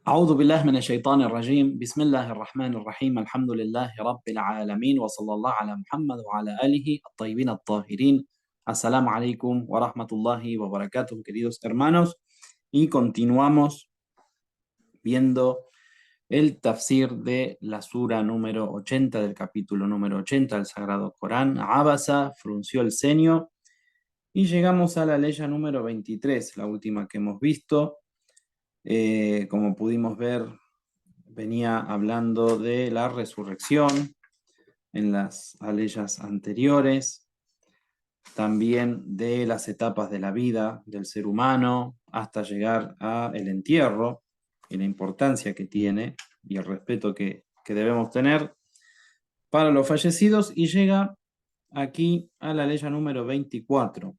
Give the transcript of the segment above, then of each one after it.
أعوذ بالله من الشيطان الرجيم بسم الله الرحمن الرحيم الحمد لله رب العالمين وصلى الله على محمد وعلى آله الطيبين الطاهرين. Assalamu alaikum wa rahmatullahi wa barakatuh, queridos hermanos, y continuamos viendo el tafsir de la sura número 80 del capítulo número 80 del Sagrado Corán. Abasa frunció el ceño y llegamos a la ley número 23, la última que hemos visto. Como pudimos ver, venía hablando de la resurrección en las aleyas anteriores, también de las etapas de la vida del ser humano hasta llegar a el entierro y la importancia que tiene y el respeto que debemos tener para los fallecidos, y llega aquí a la ley número 24,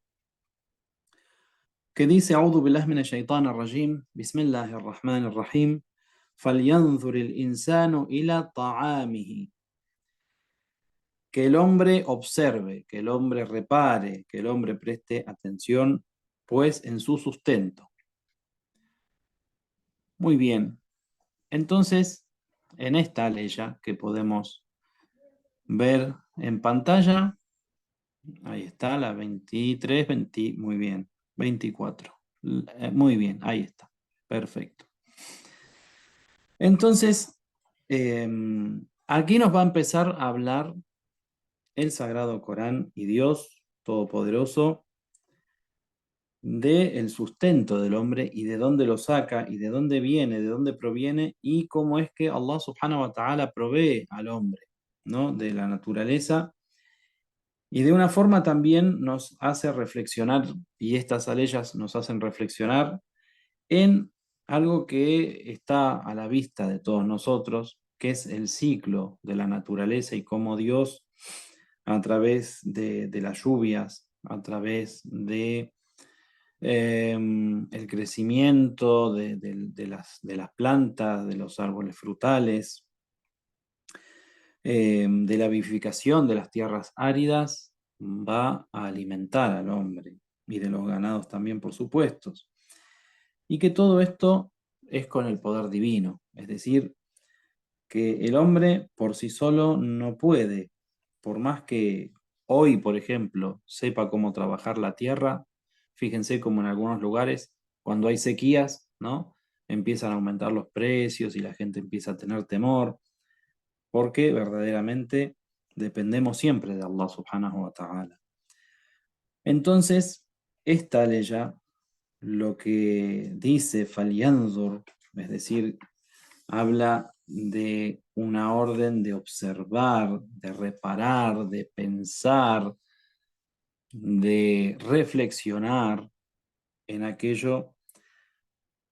que dice: A'udhu billahi minash shaitanir rajim, bismillahir rahmanir rahim, falyanzur el insanu ila ta'amihi. Que el hombre observe, que el hombre repare, que el hombre preste atención, pues, en su sustento. Muy bien. Entonces, en esta aleya que podemos ver en pantalla, ahí está, la 23, 20, muy bien, 24. Muy bien, ahí está. Perfecto. Entonces, aquí nos va a empezar a hablar el Sagrado Corán y Dios Todopoderoso del sustento del hombre y de dónde lo saca y de dónde viene, de dónde proviene, y cómo es que Allah subhanahu wa ta'ala provee al hombre, ¿no?, de la naturaleza. Y de una forma también nos hace reflexionar, y estas aleyas nos hacen reflexionar en algo que está a la vista de todos nosotros, que es el ciclo de la naturaleza y cómo Dios, a través de las lluvias, a través de el crecimiento de las plantas, de los árboles frutales, de la vivificación de las tierras áridas, va a alimentar al hombre y de los ganados también, por supuesto. Y que todo esto es con el poder divino, es decir, que el hombre por sí solo no puede, por más que hoy, por ejemplo, sepa cómo trabajar la tierra. Fíjense como en algunos lugares, cuando hay sequías, ¿no?, empiezan a aumentar los precios y la gente empieza a tener temor, porque verdaderamente dependemos siempre de Allah subhanahu wa ta'ala. Entonces, esta ley ya lo que dice falyanzur, es decir, habla de una orden de observar, de reparar, de pensar, de reflexionar en aquello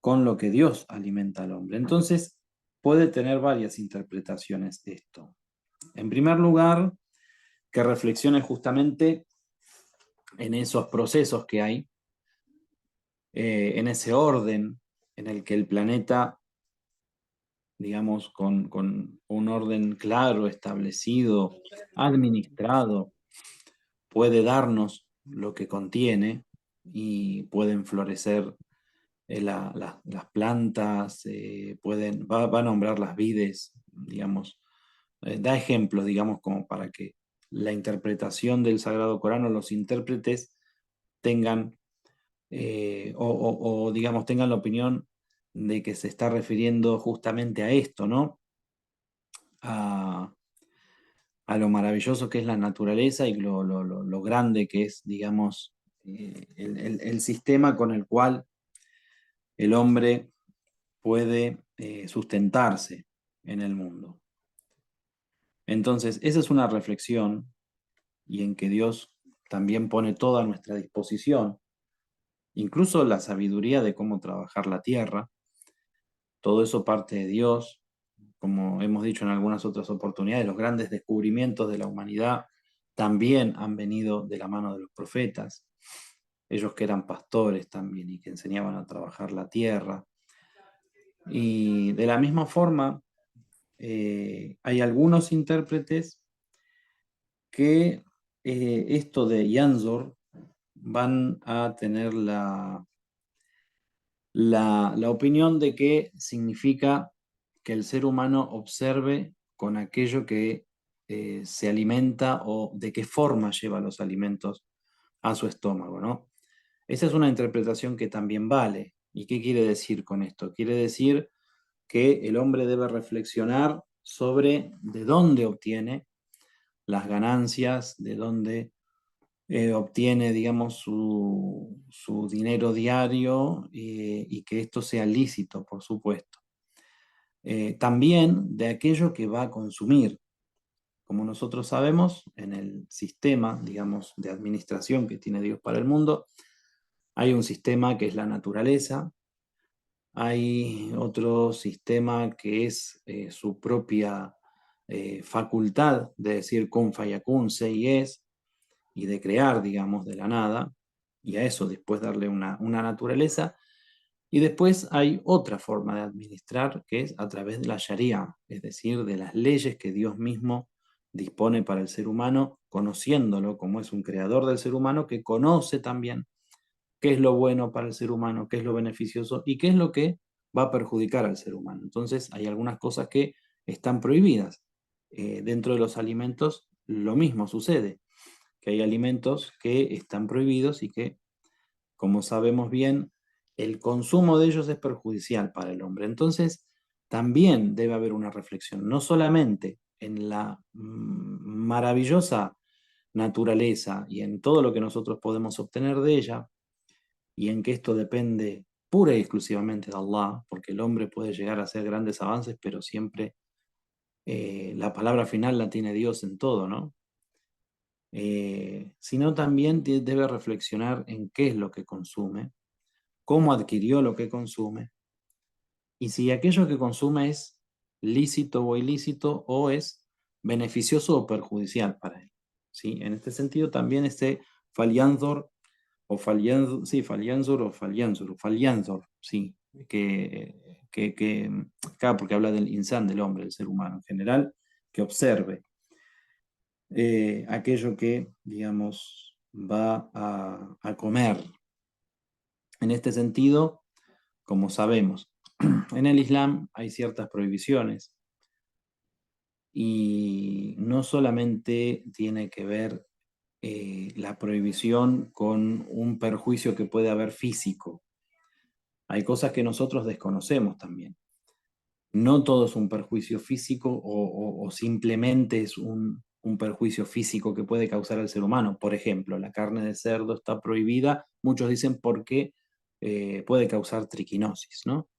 con lo que Dios alimenta al hombre. Entonces, puede tener varias interpretaciones esto. En primer lugar, que reflexione justamente en esos procesos que hay, en ese orden en el que el planeta, digamos, con un orden claro, establecido, administrado, puede darnos lo que contiene y pueden florecer las plantas, va a nombrar las vides, digamos, da ejemplos, digamos, como para que la interpretación del Sagrado Corán o los intérpretes tengan, digamos, tengan la opinión de que se está refiriendo justamente a esto, ¿no? A lo maravilloso que es la naturaleza y lo grande que es, digamos, el sistema con el cual el hombre puede sustentarse en el mundo. Entonces, esa es una reflexión, y en que Dios también pone todo a nuestra disposición, incluso la sabiduría de cómo trabajar la tierra. Todo eso parte de Dios. Como hemos dicho en algunas otras oportunidades, los grandes descubrimientos de la humanidad también han venido de la mano de los profetas, ellos que eran pastores también y que enseñaban a trabajar la tierra. Y de la misma forma, hay algunos intérpretes que esto de Yanzor van a tener la opinión de que significa que el ser humano observe con aquello que se alimenta o de qué forma lleva los alimentos a su estómago, ¿no? Esa es una interpretación que también vale. ¿Y qué quiere decir con esto? Quiere decir que el hombre debe reflexionar sobre de dónde obtiene las ganancias, de dónde obtiene, digamos, su dinero diario y que esto sea lícito, por supuesto. También de aquello que va a consumir. Como nosotros sabemos, en el sistema, digamos, de administración que tiene Dios para el mundo, hay un sistema que es la naturaleza, hay otro sistema que es su propia facultad de decir kun fayakun, sé y es, y de crear, digamos, de la nada, y a eso después darle una naturaleza. Y después hay otra forma de administrar que es a través de la Sharia, es decir, de las leyes que Dios mismo dispone para el ser humano, conociéndolo como es un creador del ser humano que conoce también qué es lo bueno para el ser humano, qué es lo beneficioso y qué es lo que va a perjudicar al ser humano. Entonces hay algunas cosas que están prohibidas. Dentro de los alimentos lo mismo sucede, que hay alimentos que están prohibidos y que, como sabemos bien, el consumo de ellos es perjudicial para el hombre. Entonces, también debe haber una reflexión, no solamente en la maravillosa naturaleza y en todo lo que nosotros podemos obtener de ella, y en que esto depende pura y exclusivamente de Allah, porque el hombre puede llegar a hacer grandes avances, pero siempre la palabra final la tiene Dios en todo, ¿no? Sino también debe reflexionar en qué es lo que consume, cómo adquirió lo que consume, y si aquello que consume es lícito o ilícito, o es beneficioso o perjudicial para él. ¿Sí? En este sentido también este falyanzor o falyanzur, sí, falyanzur o falyanzur, sí, claro, porque habla del insan, del hombre, del ser humano en general, que observe aquello que, digamos, va a comer. En este sentido, como sabemos, en el Islam hay ciertas prohibiciones y no solamente tiene que ver la prohibición con un perjuicio que puede haber físico. Hay cosas que nosotros desconocemos también. No todo es un perjuicio físico o simplemente es un perjuicio físico que puede causar al ser humano. Por ejemplo, la carne de cerdo está prohibida, muchos dicen porque puede causar triquinosis, ¿no?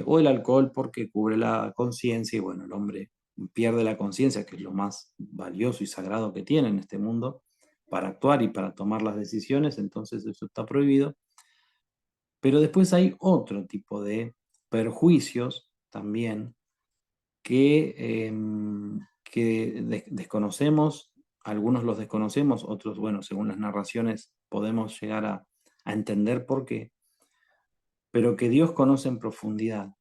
O el alcohol porque cubre la conciencia y bueno, el hombre pierde la conciencia, que es lo más valioso y sagrado que tiene en este mundo, para actuar y para tomar las decisiones, entonces eso está prohibido. Pero después hay otro tipo de perjuicios también que desconocemos, algunos los desconocemos, otros, bueno, según las narraciones podemos llegar a entender por qué, pero que Dios conoce en profundidad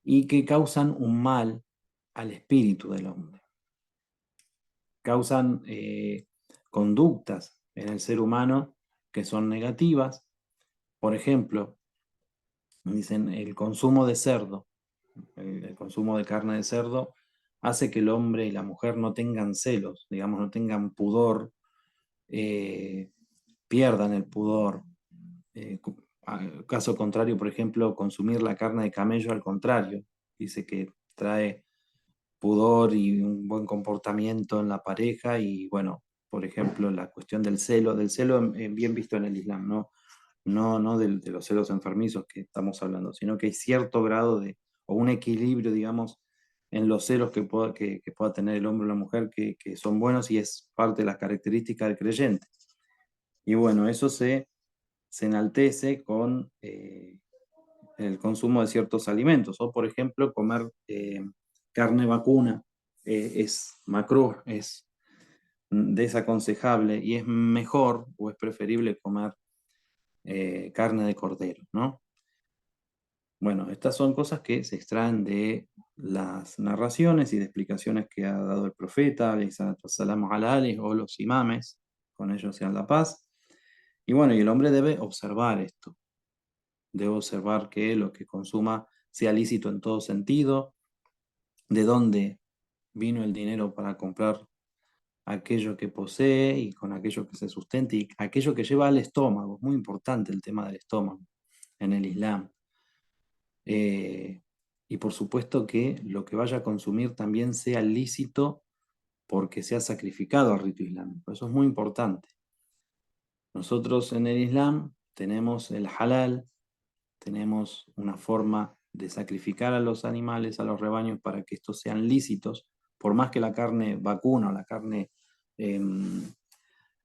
y que causan un mal al espíritu del hombre, causan conductas en el ser humano que son negativas. Por ejemplo, dicen el consumo de cerdo, el consumo de carne de cerdo hace que el hombre y la mujer no tengan celos, digamos, no tengan pudor, eh, pierdan el pudor. Caso contrario, por ejemplo, consumir la carne de camello, al contrario, dice que trae pudor y un buen comportamiento en la pareja y bueno, por ejemplo, la cuestión del celo bien visto en el Islam, no de los celos enfermizos que estamos hablando, sino que hay cierto grado de, o un equilibrio, digamos, en los celos que pueda tener el hombre o la mujer que son buenos y es parte de las características del creyente. Y bueno, eso se enaltece con el consumo de ciertos alimentos, o por ejemplo, comer carne vacuna es macruh, es desaconsejable y es mejor o es preferible comer carne de cordero, ¿no? Bueno, estas son cosas que se extraen de las narraciones y de explicaciones que ha dado el profeta, salam o los imames, con ellos sean la paz. Y bueno, y el hombre debe observar esto. debe observar que lo que consuma sea lícito en todo sentido, de dónde vino el dinero para comprar aquello que posee y con aquello que se sustenta y aquello que lleva al estómago. Es muy importante el tema del estómago en el Islam. Eh, y por supuesto que lo que vaya a consumir también sea lícito porque sea sacrificado al rito islámico. Eso es muy importante. Nosotros en el Islam tenemos el halal, tenemos una forma de sacrificar a los animales, a los rebaños, para que estos sean lícitos, por más que la carne vacuna o la carne eh,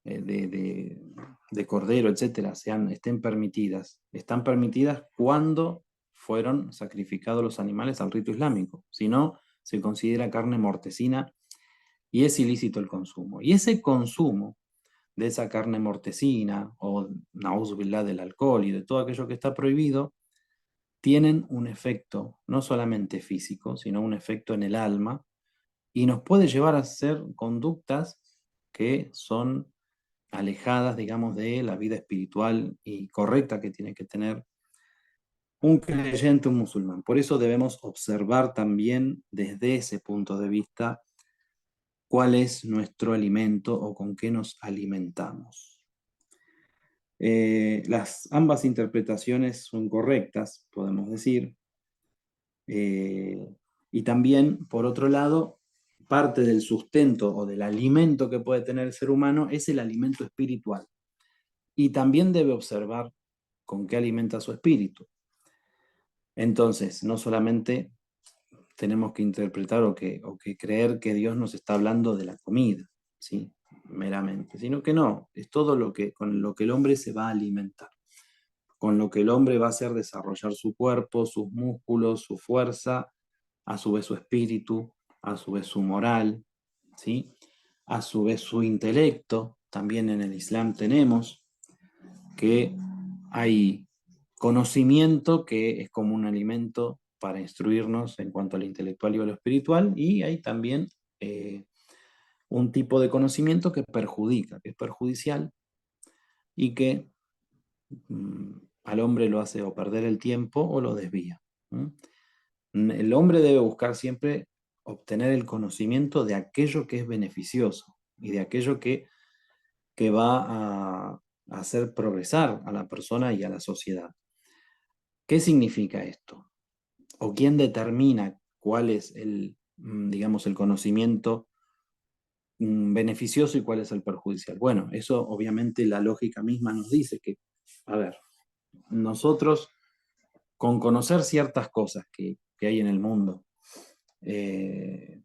de cordero, etcétera, estén permitidas. Están permitidas cuando fueron sacrificados los animales al rito islámico. Si no, se considera carne mortecina y es ilícito el consumo. Y ese consumo de esa carne mortecina o na'udzu billah del alcohol y de todo aquello que está prohibido, tienen un efecto no solamente físico, sino un efecto en el alma y nos puede llevar a hacer conductas que son alejadas, digamos, de la vida espiritual y correcta que tiene que tener un creyente, un musulmán. Por eso debemos observar también desde ese punto de vista cuál es nuestro alimento o con qué nos alimentamos. Ambas interpretaciones son correctas, podemos decir. Y también, por otro lado, parte del sustento o del alimento que puede tener el ser humano es el alimento espiritual. Y también debe observar con qué alimenta su espíritu. Entonces, no solamente tenemos que interpretar o que creer que Dios nos está hablando de la comida, ¿sí? Meramente, sino que no, es todo con lo que el hombre se va a alimentar, con lo que el hombre va a hacer desarrollar su cuerpo, sus músculos, su fuerza, a su vez su espíritu, a su vez su moral, ¿sí? A su vez su intelecto. También en el Islam tenemos que hay conocimiento que es como un alimento para instruirnos en cuanto al intelectual y a lo espiritual, y hay también un tipo de conocimiento que perjudica, que es perjudicial y que al hombre lo hace o perder el tiempo o lo desvía. El hombre debe buscar siempre obtener el conocimiento de aquello que es beneficioso y de aquello que va a hacer progresar a la persona y a la sociedad. ¿Qué significa esto? ¿O quién determina cuál es digamos, el conocimiento beneficioso y cuál es el perjudicial? Bueno, eso obviamente la lógica misma nos dice que, a ver, nosotros con conocer ciertas cosas que hay en el mundo, eh,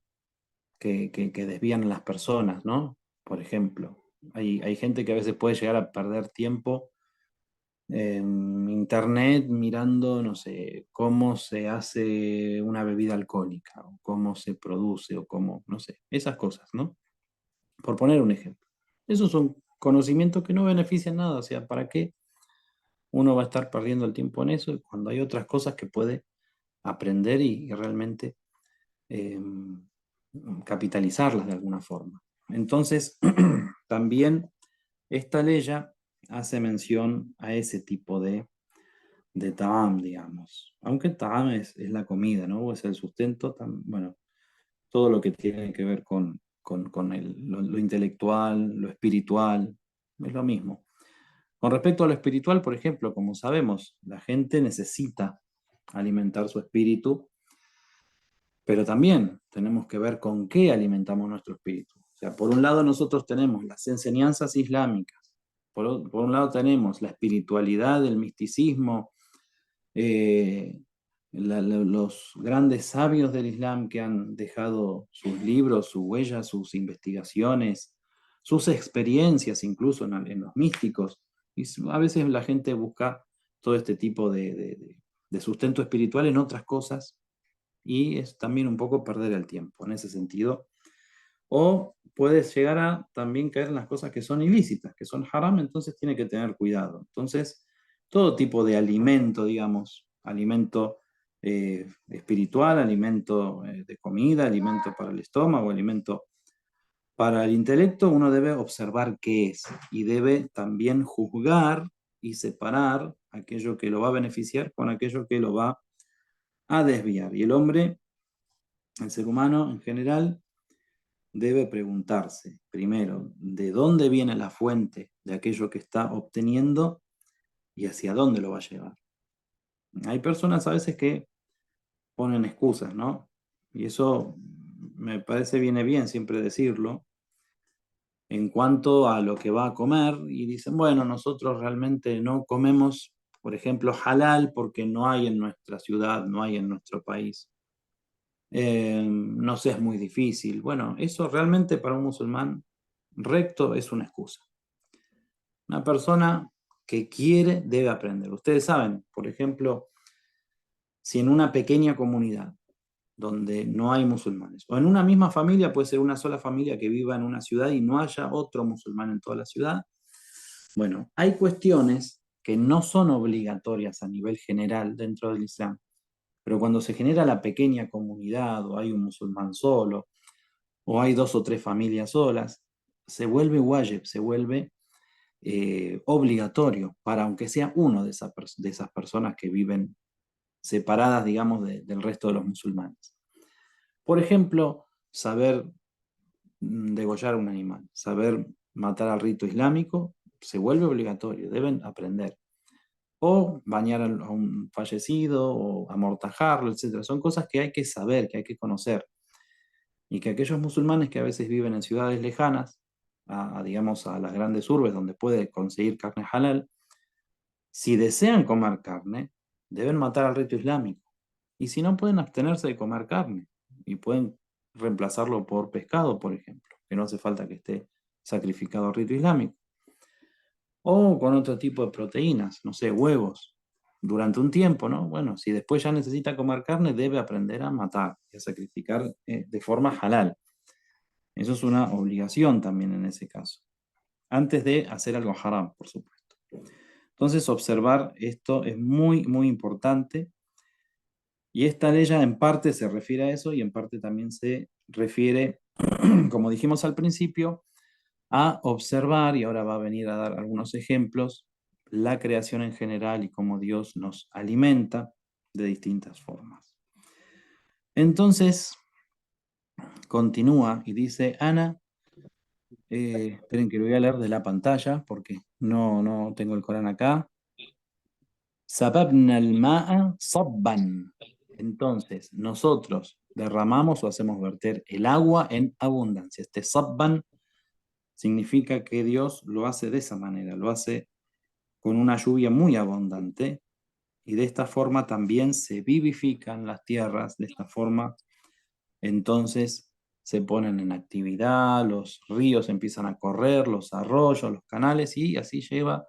que desvían a las personas, ¿no? Por ejemplo, hay gente que a veces puede llegar a perder tiempo en internet mirando, no sé, cómo se hace una bebida alcohólica, o cómo se produce, o cómo, no sé, esas cosas, ¿no? Por poner un ejemplo. Esos son conocimientos que no benefician nada, o sea, ¿para qué uno va a estar perdiendo el tiempo en eso cuando hay otras cosas que puede aprender y realmente eh, capitalizarlas de alguna forma? Entonces, también esta ley ya hace mención a ese tipo de ta'am, digamos. Aunque ta'am es la comida, ¿no? O es el sustento, bueno, todo lo que tiene que ver con lo intelectual, lo espiritual, es lo mismo. Con respecto a lo espiritual, por ejemplo, como sabemos, la gente necesita alimentar su espíritu, pero también tenemos que ver con qué alimentamos nuestro espíritu. O sea, por un lado nosotros tenemos las enseñanzas islámicas, por un lado tenemos la espiritualidad, el misticismo, eh, los grandes sabios del Islam que han dejado sus libros, sus huellas, sus investigaciones, sus experiencias incluso en los místicos. Y a veces la gente busca todo este tipo de sustento espiritual en otras cosas y es también un poco perder el tiempo en ese sentido. O puedes llegar a también caer en las cosas que son ilícitas, que son haram, entonces tiene que tener cuidado. Entonces, todo tipo de alimento, digamos, alimento espiritual, alimento de comida, alimento para el estómago, alimento para el intelecto, uno debe observar qué es y debe también juzgar y separar aquello que lo va a beneficiar con aquello que lo va a desviar. Y el hombre, el ser humano en general, debe preguntarse primero de dónde viene la fuente de aquello que está obteniendo y hacia dónde lo va a llevar. Hay personas a veces que ponen excusas, ¿no? Y eso me parece viene bien siempre decirlo en cuanto a lo que va a comer y dicen, bueno, nosotros realmente no comemos, por ejemplo, halal porque no hay en nuestra ciudad, no hay en nuestro país. Nos es muy difícil. Bueno, eso realmente para un musulmán recto es una excusa. Una persona que quiere debe aprender. Ustedes saben, por ejemplo, si en una pequeña comunidad donde no hay musulmanes, o en una misma familia, puede ser una sola familia que viva en una ciudad y no haya otro musulmán en toda la ciudad, bueno, hay cuestiones que no son obligatorias a nivel general dentro del Islam, pero cuando se genera la pequeña comunidad o hay un musulmán solo, o hay dos o tres familias solas, se vuelve wajib, se vuelve obligatorio para aunque sea uno de esas personas que viven separadas, digamos, del resto de los musulmanes. Por ejemplo, saber degollar un animal, saber matar al rito islámico, se vuelve obligatorio, deben aprender. O bañar a un fallecido, o amortajarlo, etc. Son cosas que hay que saber, que hay que conocer. Y que aquellos musulmanes que a veces viven en ciudades lejanas, digamos, a las grandes urbes donde puede conseguir carne halal, si desean comer carne, deben matar al rito islámico. Y si no, pueden abstenerse de comer carne y pueden reemplazarlo por pescado, por ejemplo, que no hace falta que esté sacrificado al rito islámico. O con otro tipo de proteínas, no sé, huevos, durante un tiempo, ¿no? Bueno, si después ya necesita comer carne, debe aprender a matar y a sacrificar de forma halal. Eso es una obligación también en ese caso, antes de hacer algo haram, por supuesto. Entonces, observar esto es muy, muy importante. Y esta ley ya en parte se refiere a eso y en parte también se refiere, como dijimos al principio, a observar, y ahora va a venir a dar algunos ejemplos, la creación en general y cómo Dios nos alimenta de distintas formas. Entonces, continúa y dice, Ana, esperen que lo voy a leer de la pantalla porque no tengo el Corán acá. Sababna al-ma'a sabban. Entonces, nosotros derramamos o hacemos verter el agua en abundancia. Este sabban significa que Dios lo hace de esa manera, lo hace con una lluvia muy abundante y de esta forma también se vivifican las tierras, de esta forma entonces se ponen en actividad, los ríos empiezan a correr, los arroyos, los canales y así lleva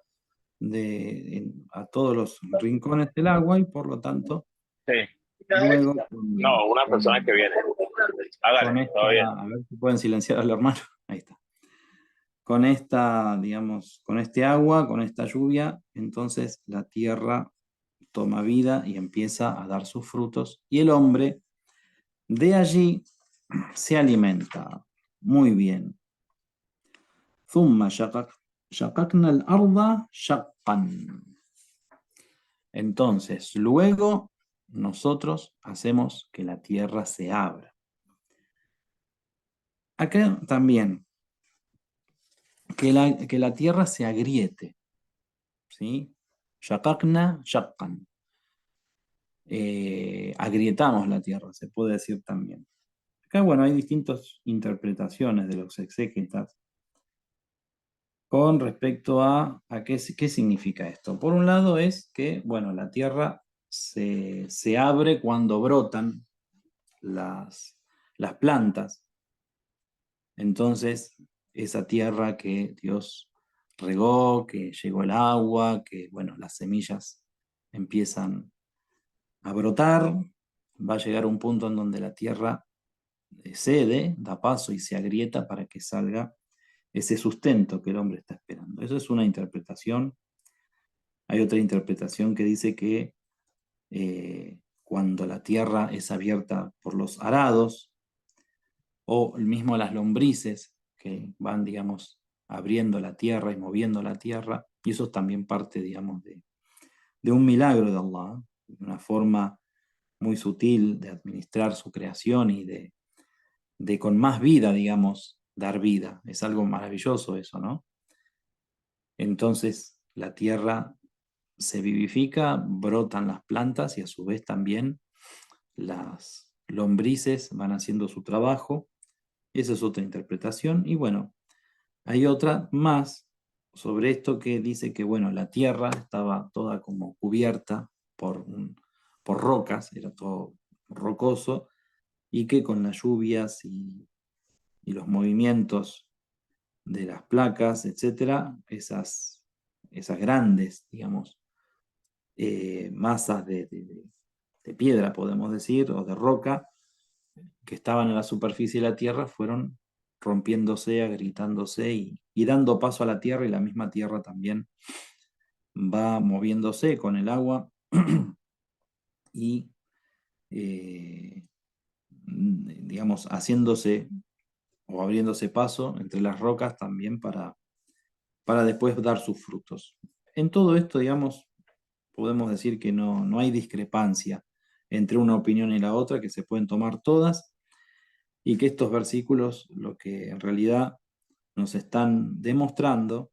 a todos los rincones del agua y por lo tanto Sí. luego No, una persona que viene. con Hágale, esta, todo bien. a ver si pueden silenciar al hermano, ahí está, con esta, digamos, con este agua, con esta lluvia, entonces la tierra toma vida y empieza a dar sus frutos y el hombre de allí se alimenta muy bien. ثم شققنا الأرض شقا. Entonces, luego nosotros hacemos que la tierra se abra. Acá también, que la tierra se agriete. ¿Sí? Shaqaqna shaqqan. Agrietamos la tierra, se puede decir también. Acá, bueno, hay distintas interpretaciones de los exégetas con respecto a qué significa esto. Por un lado es que, bueno, la tierra se abre cuando brotan las plantas. Entonces, esa tierra que Dios regó, que llegó el agua, que, bueno, las semillas empiezan a brotar, va a llegar un punto en donde la tierra cede, da paso y se agrieta para que salga ese sustento que el hombre está esperando. Eso es una interpretación. Hay otra interpretación que dice que cuando la tierra es abierta por los arados o mismo las lombrices que van, digamos, abriendo la tierra y moviendo la tierra, Y eso es también parte, digamos, de un milagro de Allah, una forma muy sutil de administrar su creación y de con más vida, digamos, dar vida. Es algo maravilloso eso, ¿no? Entonces la tierra se vivifica, brotan las plantas y a su vez también las lombrices van haciendo su trabajo. Esa es otra interpretación. Y bueno, hay otra más sobre esto que dice que, bueno, la tierra estaba toda como cubierta por rocas, era todo rocoso, y que con las lluvias y los movimientos de las placas, etcétera, esas grandes, digamos, masas de piedra, podemos decir, o de roca, que estaban en la superficie de la tierra, fueron rompiéndose, agrietándose y dando paso a la tierra, y la misma tierra también va moviéndose con el agua y, digamos, haciéndose o abriéndose paso entre las rocas también para después dar sus frutos. En todo esto, digamos, podemos decir que no hay discrepancia entre una opinión y la otra, que se pueden tomar todas, y que estos versículos lo que en realidad nos están demostrando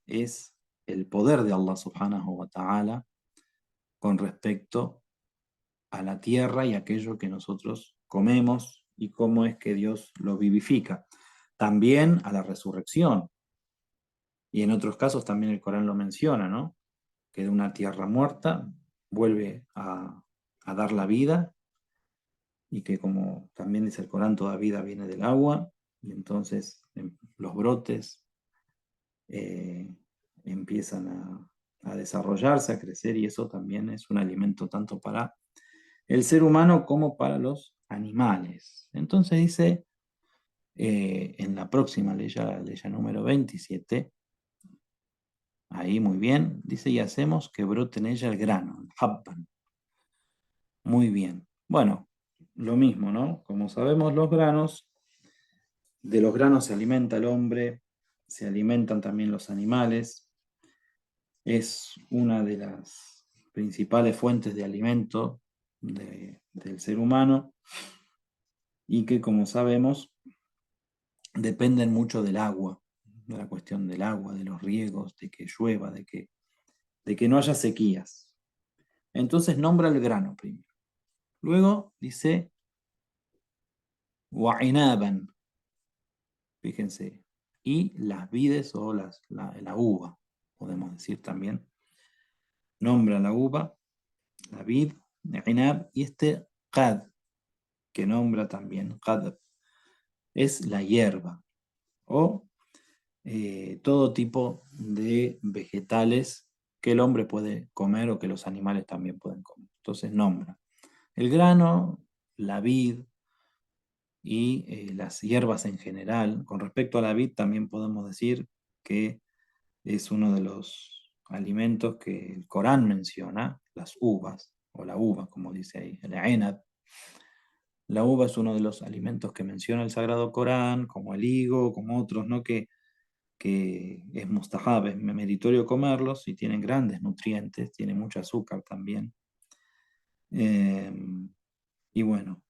es el poder de Allah subhanahu wa ta'ala con respecto a la tierra y aquello que nosotros comemos y cómo es que Dios lo vivifica. También a la resurrección. Y en otros casos también el Corán lo menciona, ¿no? Que de una tierra muerta vuelve a dar la vida, y que, como también dice el Corán, toda vida viene del agua, y entonces los brotes eh, empiezan a desarrollarse, a crecer, y eso también es un alimento tanto para el ser humano como para los animales. Entonces dice, en la próxima ley, ley número 27, ahí muy bien, dice, y hacemos que brote en ella el grano, el habban. Muy bien. Bueno, lo mismo, ¿no? Como sabemos, de los granos se alimenta el hombre, se alimentan también los animales. Es una de las principales fuentes de alimento del ser humano, y que, como sabemos, dependen mucho del agua, de la cuestión del agua, de los riegos, de que llueva, de que no haya sequías. Entonces nombra el grano primero. Luego dice, وَعِنَابًا, fíjense, y las vides o la uva, podemos decir también. Nombra la uva, la vid, inab, y este qad, que nombra también, qad, es la hierba, o todo tipo de vegetales que el hombre puede comer o que los animales también pueden comer. Entonces nombra el grano, la vid y las hierbas en general. Con respecto a la vid, también podemos decir que es uno de los alimentos que el Corán menciona, las uvas, o la uva, como dice ahí, el inab. La uva es uno de los alimentos que menciona el Sagrado Corán, como el higo, como otros, ¿no? Que es mustahab, es meritorio comerlos, y tienen grandes nutrientes, tiene mucho azúcar también. Eh, y bueno,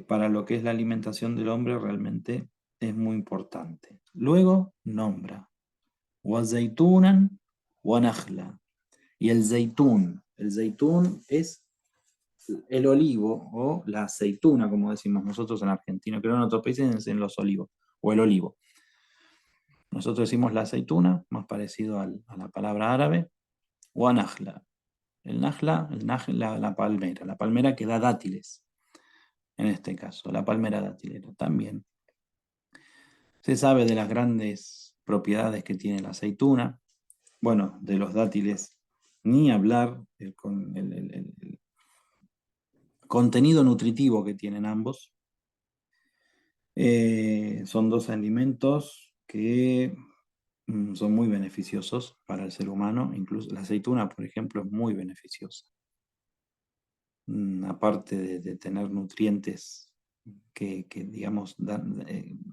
para lo que es la alimentación del hombre realmente es muy importante. Luego nombra وَزَيْتُونًا وَنَخْلًا. Y el zeitún es el olivo o la aceituna, como decimos nosotros en Argentina, pero en otros países dicen los olivos o el olivo. Nosotros decimos la aceituna, más parecido a la palabra árabe, o najla. El najla, la palmera que da dátiles, en este caso, la palmera dátilera también. Se sabe de las grandes propiedades que tiene la aceituna. Bueno, de los dátiles ni hablar, el contenido nutritivo que tienen ambos. Son dos alimentos que son muy beneficiosos para el ser humano. Incluso la aceituna, por ejemplo, es muy beneficiosa. Aparte de tener nutrientes digamos,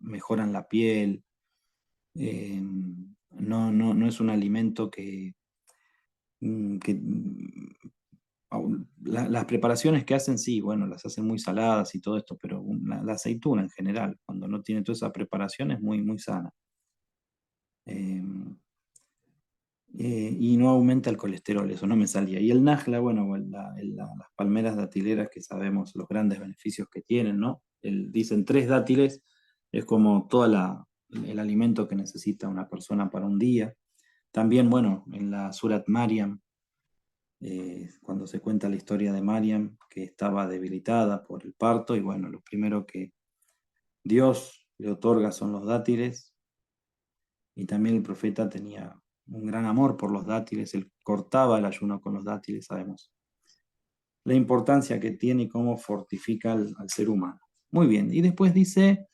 mejoran la piel, no es un alimento que las preparaciones que hacen, sí, bueno, las hacen muy saladas y todo esto, pero la aceituna en general, cuando no tiene toda esa preparación, es muy, muy sana. Eh, y no aumenta el colesterol, eso no me salía. Y el najla, bueno, las palmeras datileras que sabemos los grandes beneficios que tienen, ¿no? Dicen 3 dátiles, es como todo el alimento que necesita una persona para un día. También, bueno, en la Surat Maryam, cuando se cuenta la historia de Maryam, que estaba debilitada por el parto, y bueno, lo primero que Dios le otorga son los dátiles, y también el profeta tenía un gran amor por los dátiles, él cortaba el ayuno con los dátiles, sabemos la importancia que tiene y cómo fortifica al ser humano. Muy bien, y después dice,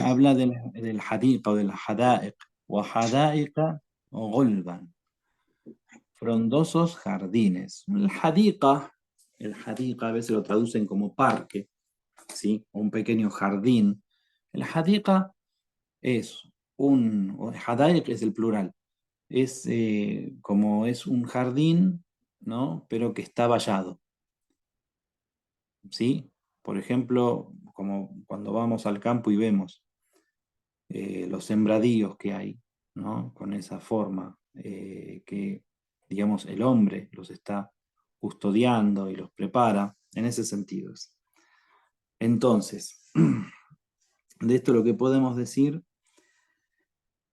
habla del hadiqa o del hadaiq, o hadaiqa o gulban, frondosos jardines. El hadiqa a veces lo traducen como parque, ¿sí? O un pequeño jardín. El hadiqa es o hadaiq es el plural, es como es un jardín, ¿no? Pero que está vallado, ¿sí? Por ejemplo, como cuando vamos al campo y vemos los sembradíos que hay, ¿no? Con esa forma que, digamos, el hombre los está custodiando y los prepara, en ese sentido. Entonces, de esto lo que podemos decir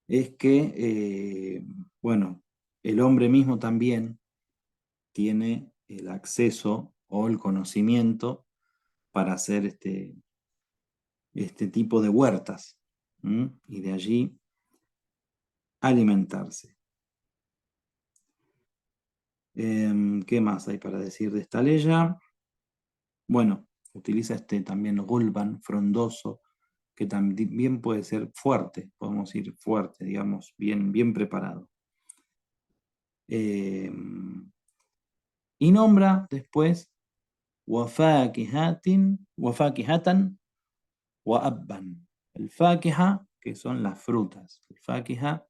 es que, bueno, el hombre mismo también tiene el acceso o el conocimiento para hacer este tipo de huertas, ¿m? Y de allí alimentarse. ¿Qué más hay para decir de esta leya? Bueno, utiliza también gulban, frondoso, que también puede ser fuerte, podemos decir fuerte, digamos, bien, bien preparado. Y nombra después wafakihatan wa abban. El fakiha, que son las frutas. El fakiha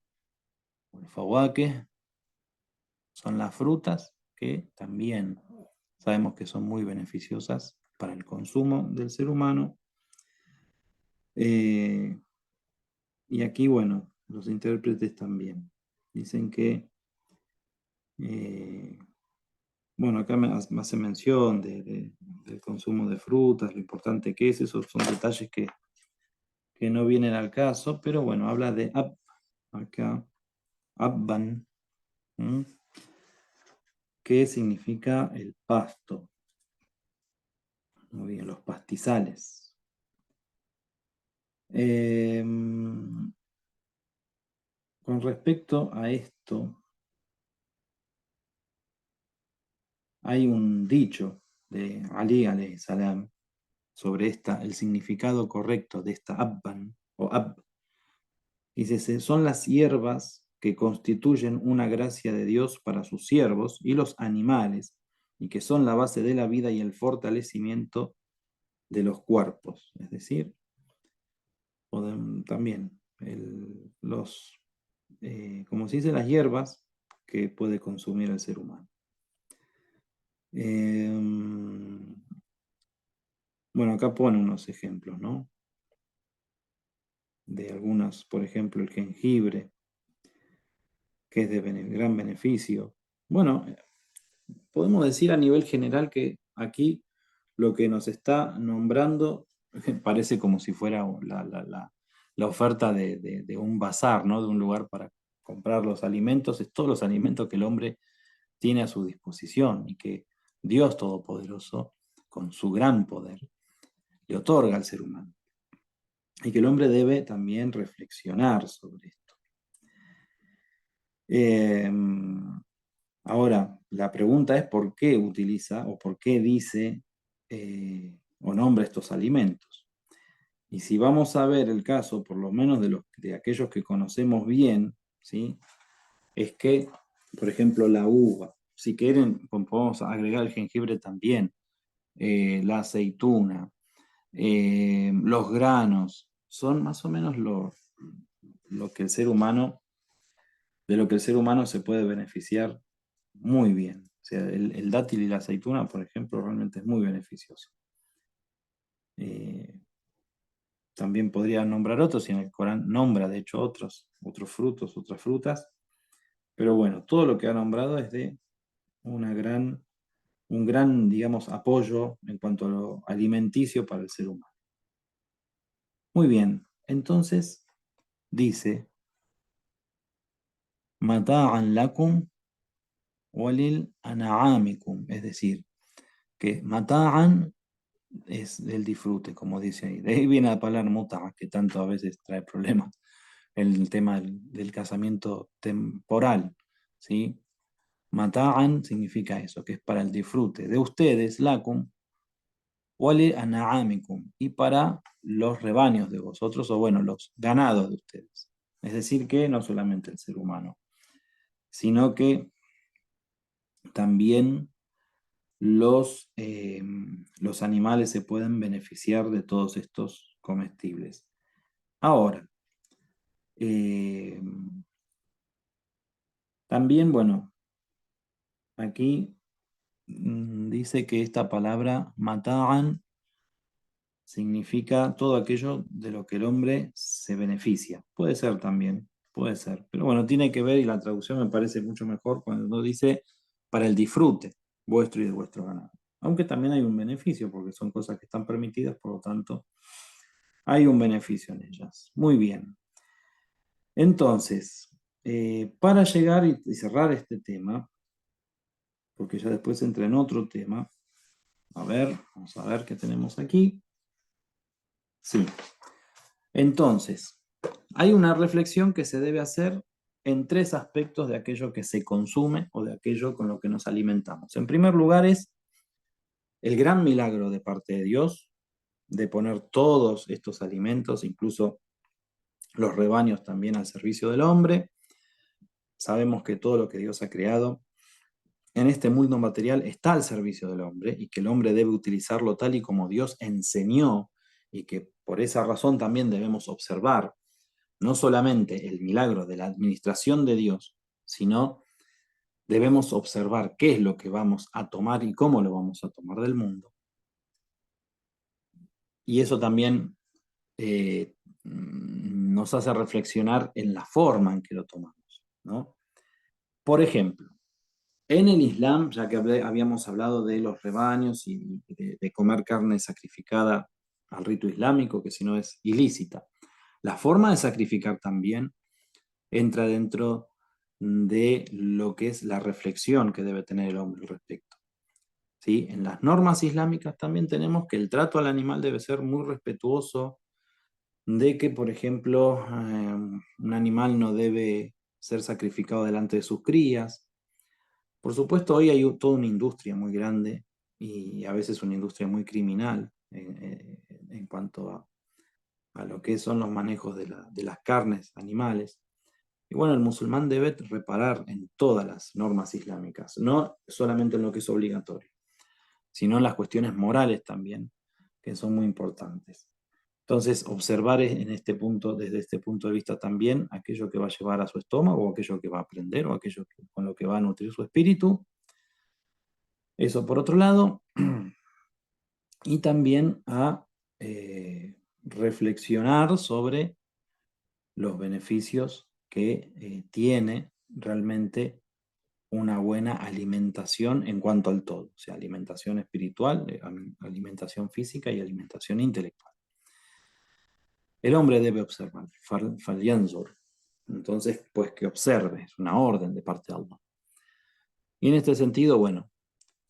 o el fawakih son las frutas que también sabemos que son muy beneficiosas para el consumo del ser humano. Eh, y aquí, bueno, los intérpretes también dicen que, bueno, acá me hace mención del consumo de frutas, lo importante que es, esos son detalles que no vienen al caso, pero bueno, habla de acá, abban, ¿m? Que significa el pasto, muy bien, los pastizales. Con respecto a esto, hay un dicho de Ali alayhi salam sobre el significado correcto de esta abban o ab. Dice, son las hierbas que constituyen una gracia de Dios para sus siervos y los animales, y que son la base de la vida y el fortalecimiento de los cuerpos. Es decir, también como se dice, las hierbas que puede consumir el ser humano. Bueno, acá pone unos ejemplos, ¿no? De algunas, por ejemplo, el jengibre, que es de gran beneficio. Bueno, podemos decir a nivel general que aquí lo que nos está nombrando parece como si fuera la oferta de un bazar, ¿no? De un lugar para comprar los alimentos, es todos los alimentos que el hombre tiene a su disposición y que Dios Todopoderoso, con su gran poder, le otorga al ser humano. Y que el hombre debe también reflexionar sobre esto. Ahora, la pregunta es por qué utiliza o por qué dice o nombra estos alimentos. Y si vamos a ver el caso, por lo menos de aquellos que conocemos bien, ¿sí? Es que, por ejemplo, la uva, si quieren, podemos agregar el jengibre también, la aceituna, los granos, son más o menos lo que el ser humano de lo que el ser humano se puede beneficiar muy bien. O sea, el dátil y la aceituna, por ejemplo, realmente es muy beneficioso. Eh, También podría nombrar otros, y en el Corán nombra, de hecho, otros frutos, otras frutas. Pero bueno, todo lo que ha nombrado es de un gran, digamos, apoyo en cuanto a lo alimenticio para el ser humano. Muy bien, entonces dice, mata'an lakum walil an'amikum, es decir, que mata'an es el disfrute, como dice ahí. De ahí viene la palabra muta'a, que tanto a veces trae problemas, el tema del casamiento temporal, ¿sí? Mata'an significa eso, que es para el disfrute de ustedes, lakum, wali an'amikum, y para los rebaños de vosotros, o bueno, los ganados de ustedes. Es decir, que no solamente el ser humano, sino que también los animales se pueden beneficiar de todos estos comestibles. Ahora, eh, también, bueno, aquí dice que esta palabra mata'an significa todo aquello de lo que el hombre se beneficia. Puede ser también, puede ser. Pero bueno, tiene que ver, y la traducción me parece mucho mejor cuando dice para el disfrute vuestro y de vuestro ganado. Aunque también hay un beneficio, porque son cosas que están permitidas, por lo tanto, hay un beneficio en ellas. Muy bien. Entonces, para llegar y cerrar este tema, porque ya después entra en otro tema, a ver, vamos a ver qué tenemos aquí. Sí, entonces, hay una reflexión que se debe hacer en tres aspectos de aquello que se consume o de aquello con lo que nos alimentamos. En primer lugar es el gran milagro de parte de Dios de poner todos estos alimentos, incluso los rebaños también al servicio del hombre. Sabemos que todo lo que Dios ha creado en este mundo material está al servicio del hombre y que el hombre debe utilizarlo tal y como Dios enseñó y que por esa razón también debemos observar no solamente el milagro de la administración de Dios, sino debemos observar qué es lo que vamos a tomar y cómo lo vamos a tomar del mundo. Y eso también nos hace reflexionar en la forma en que lo tomamos, ¿no? Por ejemplo, en el Islam, ya que habíamos hablado de los rebaños y de comer carne sacrificada al rito islámico, que si no es ilícita, la forma de sacrificar también entra dentro de lo que es la reflexión que debe tener el hombre al respecto. ¿Sí? En las normas islámicas también tenemos que el trato al animal debe ser muy respetuoso, de que, por ejemplo, un animal no debe ser sacrificado delante de sus crías. Por supuesto, hoy hay toda una industria muy grande y a veces una industria muy criminal en cuanto a lo que son los manejos de las carnes animales. Y bueno, el musulmán debe reparar en todas las normas islámicas, no solamente en lo que es obligatorio, sino en las cuestiones morales también, que son muy importantes. Entonces, observar en este punto, desde este punto de vista también, aquello que va a llevar a su estómago, o aquello que va a aprender, o aquello con lo que va a nutrir su espíritu. Eso por otro lado. Y también a reflexionar sobre los beneficios que tiene realmente una buena alimentación en cuanto al todo, o sea, alimentación espiritual, alimentación física y alimentación intelectual. El hombre debe observar, falyanzur. Entonces, pues que observe, es una orden de parte de Allah. Y en este sentido, bueno,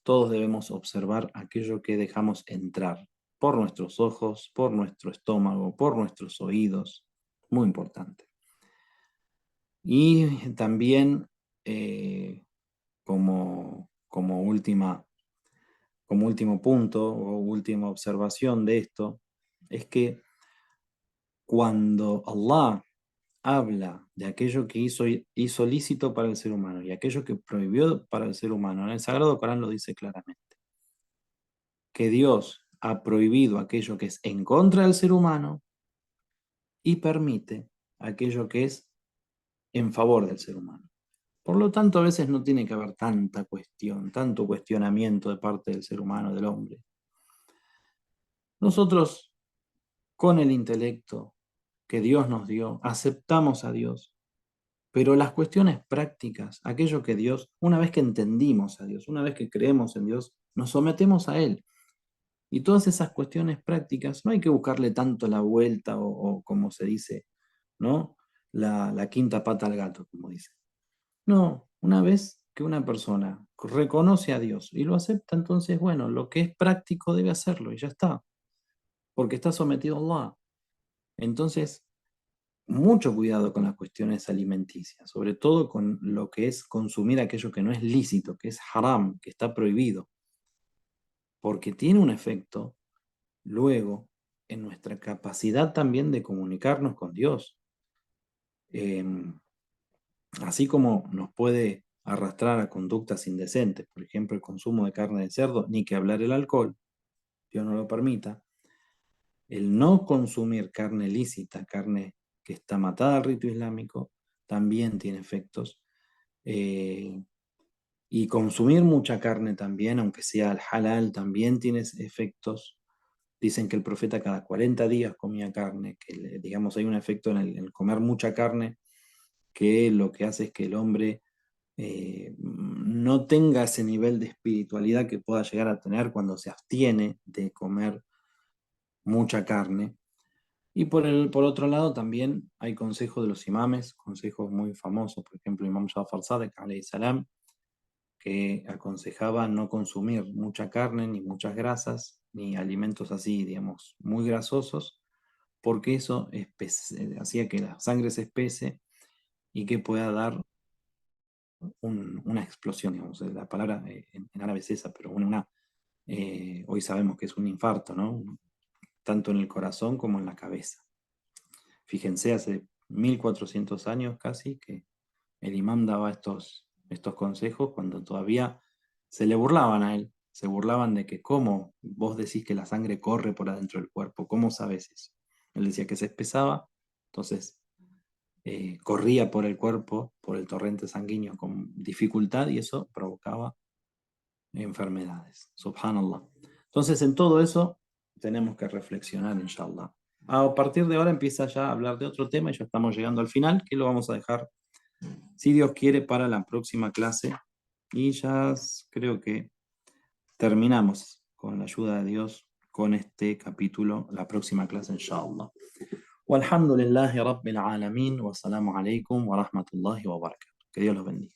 todos debemos observar aquello que dejamos entrar por nuestros ojos, por nuestro estómago, por nuestros oídos. Muy importante. Y también como último punto o última observación de esto, es que cuando Allah habla de aquello que hizo lícito para el ser humano y aquello que prohibió para el ser humano, en el Sagrado Corán lo dice claramente, que Dios ha prohibido aquello que es en contra del ser humano y permite aquello que es en favor del ser humano. Por lo tanto, a veces no tiene que haber tanta cuestión, tanto cuestionamiento de parte del ser humano, del hombre. Nosotros, con el intelecto que Dios nos dio, aceptamos a Dios, pero las cuestiones prácticas, aquello que Dios, una vez que entendimos a Dios, una vez que creemos en Dios, nos sometemos a Él. Y todas esas cuestiones prácticas, no hay que buscarle tanto la vuelta o como se dice, ¿no? La quinta pata al gato, como dice. No, una vez que una persona reconoce a Dios y lo acepta, entonces, bueno, lo que es práctico debe hacerlo y ya está, porque está sometido a Allah. Entonces, mucho cuidado con las cuestiones alimenticias, sobre todo con lo que es consumir aquello que no es lícito, que es haram, que está prohibido, porque tiene un efecto luego en nuestra capacidad también de comunicarnos con Dios. Así como nos puede arrastrar a conductas indecentes, por ejemplo, el consumo de carne de cerdo, ni que hablar el alcohol, Dios no lo permita, el no consumir carne lícita, carne que está matada al rito islámico, también tiene efectos. Y consumir mucha carne también, aunque sea el halal, también tiene efectos. Dicen que el profeta cada 40 días comía carne, que digamos hay un efecto en el comer mucha carne que lo que hace es que el hombre no tenga ese nivel de espiritualidad que pueda llegar a tener cuando se abstiene de comer mucha carne. Y por otro lado también hay consejos de los imames, consejos muy famosos, por ejemplo, Imam Jafar Sadiq, alayhi salam, que aconsejaba no consumir mucha carne, ni muchas grasas, ni alimentos así, digamos, muy grasosos, porque eso hacía que la sangre se espese y que pueda dar una explosión, digamos, la palabra en árabe es esa, pero hoy sabemos que es un infarto, ¿no? Tanto en el corazón como en la cabeza. Fíjense, hace 1400 años casi que el imam daba estos consejos cuando todavía se le burlaban a él, se burlaban de que cómo vos decís que la sangre corre por adentro del cuerpo, ¿cómo sabes eso? Él decía que se espesaba, entonces corría por el cuerpo, por el torrente sanguíneo con dificultad y eso provocaba enfermedades. Subhanallah. Entonces en todo eso tenemos que reflexionar, inshallah. A partir de ahora empieza ya a hablar de otro tema y ya estamos llegando al final, que lo vamos a dejar, si Dios quiere, para la próxima clase. Y ya creo que terminamos con la ayuda de Dios con este capítulo, la próxima clase, inshallah. Walhamdulillahi Rabbil Alamin, wa salamu alaikum wa rahmatullahi wa barakatuh. Que Dios los bendiga.